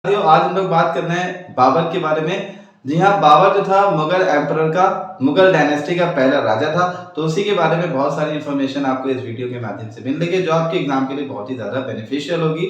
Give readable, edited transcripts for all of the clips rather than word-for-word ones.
आज हम लोग बात करना है बाबर के बारे में। जी हाँ, बाबर जो था मुगल एम्परर का, मुगल डायनेस्टी का पहला राजा था। तो उसी के बारे में बहुत सारी इंफॉर्मेशन आपको इस वीडियो के माध्यम से मिलेगी जो आपके एग्जाम के लिए बहुत ही ज्यादा बेनिफिशियल होगी।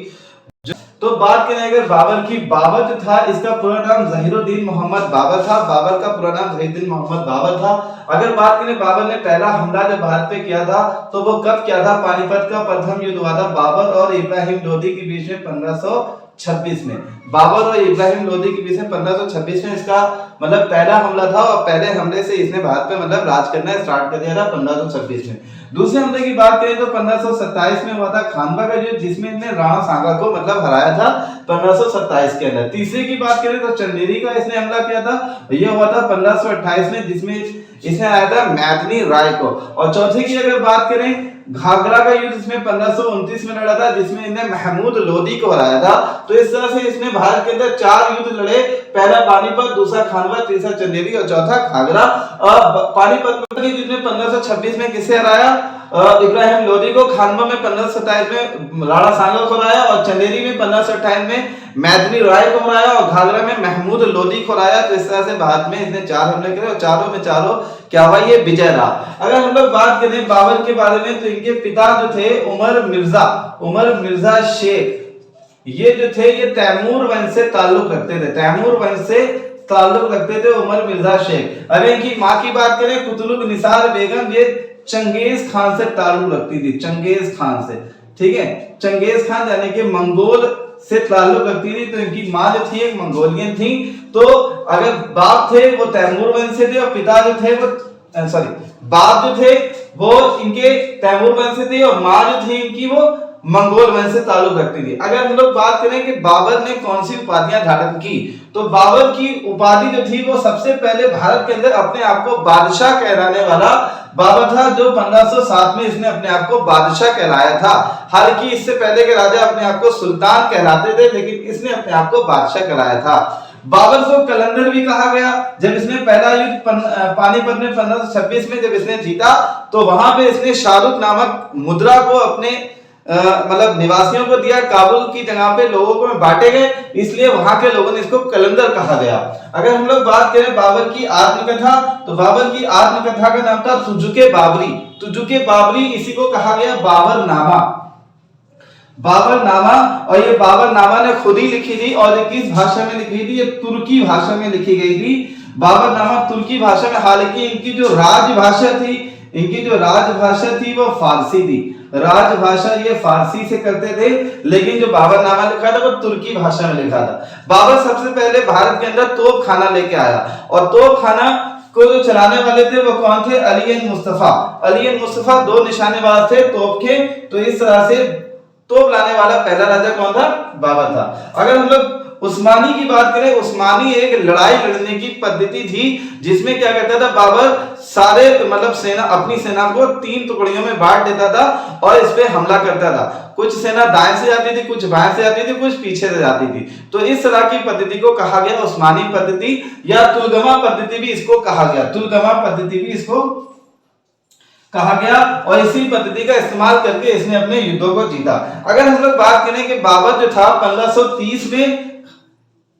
तो बात करें अगर बाबर की, बाबर जो था इसका पूरा नाम ज़हीरुद्दीन मोहम्मद बाबर था। बाबर का पूरा नाम ज़हीरुद्दीन मोहम्मद बाबर था। अगर बात करें बाबर ने पहला हमला जब भारत पे किया था तो वो कब किया था? पानीपत का प्रथम युद्ध हुआ था बाबर और इब्राहिम लोदी के बीच में 1526 में। बाबर और इब्राहिम लोदी के बीच में 1526 में इसका मतलब पहला हमला था और पहले हमले से इसने भारत पे मतलब राज करना स्टार्ट कर दिया था 1526 में। दूसरे हमले की बात करें तो 1527 में हुआ था खानवा का युद्ध जिसमें इसने राणा सांगा को मतलब हराया था 1527 के अंदर। तीसरे की बात करें तो चंदेरी का इसने हमला किया था, यह हुआ था 1528 में जिसमें इसने आया था मैदनी राय को। और चौथे की अगर बात करें घाघरा का युद्ध इसमें 1529 में लड़ा था जिसमें इसने महमूद लोदी को हराया था। तो इस तरह से इसने भारत के अंदर 4 युद्ध लड़े, पहला पानीपत, दूसरा खानवा, तीसरा चंदेरी और चौथा घाघरा। पानीपत के युद्ध में 1526 में किसे हराया? इब्राहिम लोदी को। खानवा में 1527 में राणा सांगा को हराया और चंदेरी में 1528 में मैदनी राय को हराया और घाघरा में महमूद लोदी को हराया। तो इस तरह से भारत में इसने 4 हमले करे और चारों में चारों क्या हुआ? ये विजय रहा। अगर हम लोग बात करें बाबर के बारे में तो इनके पिता जो थे उमर मिर्जा शेख, ये जो थे ये तैमूर वंश से ताल्लुक रखते थे। तैमूर वंश से ताल्लुक रखते थे उमर मिर्जा शेख। अगर इनकी माँ की बात करें कुतुब निसार बेगम, ये चंगेज खान से ताल्लुक रखती थी, चंगेज खान से। ठीक है, चंगेज खान यानी कि मंगोल से ताल्लुक रखती थी। तो इनकी माँ जो थी एक मंगोलियन थी। तो अगर बाप थे वो तैमूर वंश से थे और पिता जो थे वो बाप जो थे वो इनके तैमूर वंश से थे और माँ जो थी इनकी वो मंगोल वंश से ताल्लुक रखती थी। अगर हम लोग बात करें कि बाबर ने कौन सी उपाधियां धारण की तो बाबर की उपाधि जो थी वो सबसे पहले भारत के अंदर अपने आप को बादशाह कहलाने वाला बाबर था, जो 1507 में इसने अपने आप को बादशाह कहलाया था। हालांकि इससे पहले के राजा अपने आप को सुल्तान कहलाते थे लेकिन इसने अपने आप को बादशाह कहलाया था। बाबर को कलंदर भी कहा गया। जब इसने पहला युद्ध पानीपत में 1526 में जब इसने जीता तो वहां पे इसने शाहरुख नामक मुद्रा को अपने मतलब निवासियों को दिया। काबुल की जगह पे लोगों को बांटे गए, इसलिए वहां के लोगों ने इसको कलंदर कहा गया। अगर हम लोग बात करें बाबर की आत्मकथा तो बाबर की आत्मकथा का नाम था तुजुके बाबरी। तुजुके बाबरी इसी को कहा गया बाबरनामा। बाबरनामा, और ये बाबरनामा ने खुद ही लिखी थी और ये किस भाषा में लिखी थी? ये तुर्की भाषा में लिखी गई थी। बाबरनामा तुर्की भाषा में, हालांकि इनकी जो राजभाषा थी वो फारसी थी। राजभाषा ये फारसी से करते थे लेकिन जो बाबरनामा लिखा था वो तुर्की भाषा में लिखा था। बाबर सबसे पहले भारत के अंदर तोप खाना लेके आया और तोप खाना को जो चलाने वाले थे वो कौन थे? अली मुस्तफा 2 निशानेबाज थे तोप के। तो इस तरह से तोप लाने वाला पहला राजा कौन था? बाबर था। अगर हम लोग उस्मानी की बात करें, उस्मानी एक लड़ाई लड़ने की पद्धति थी जिसमें क्या करता था बाबर सारे मतलब सेना, अपनी सेना को 3 टुकड़ियों में बांट देता था और इस पे हमला करता था। कुछ सेना दाएं से जाती थी, कुछ बाएं से जाती थी, कुछ पीछे से जाती थी। तो इस तरह की पद्धति को कहा गया उस्मानी पद्धति या तुलगमा पद्धति भी इसको कहा गया। तुलगमा पद्धति भी इसको कहा गया और इसी पद्धति का इस्तेमाल करके इसने अपने युद्धों को जीता। अगर हम लोग बात करें कि बाबर जो था 1530 में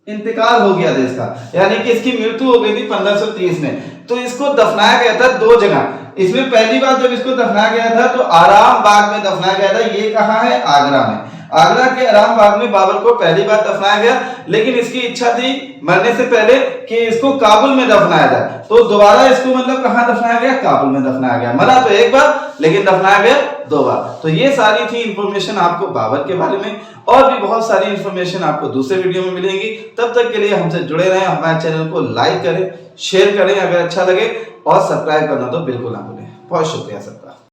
इंतकाल हो गया था इसका, यानी कि इसकी मृत्यु हो गई थी 1530 में। तो इसको दफनाया गया था 2 जगह। इसमें पहली बार जब इसको दफनाया गया था तो आराम बाग में दफनाया गया था। ये कहाँ है? आगरा में। आगरा के आराम बाग में बाबर को पहली बार दफनाया गया, लेकिन इसकी इच्छा थी मरने से पहले कि इसको काबुल में दफनाया जाए। तो दोबारा इसको मतलब कहाँ दफनाया गया? काबुल में दफनाया गया। मरा तो एक बार लेकिन दफनाया गया 2 बार। तो ये सारी थी इंफॉर्मेशन आपको बाबर के बारे में, और भी बहुत सारी इंफॉर्मेशन आपको दूसरे वीडियो में मिलेंगी। तब तक के लिए हमसे जुड़े रहें, हमारे चैनल को लाइक करें, शेयर करें अगर अच्छा लगे और सब्सक्राइब करना तो बिल्कुल ना भूलें। बहुत शुक्रिया सबका।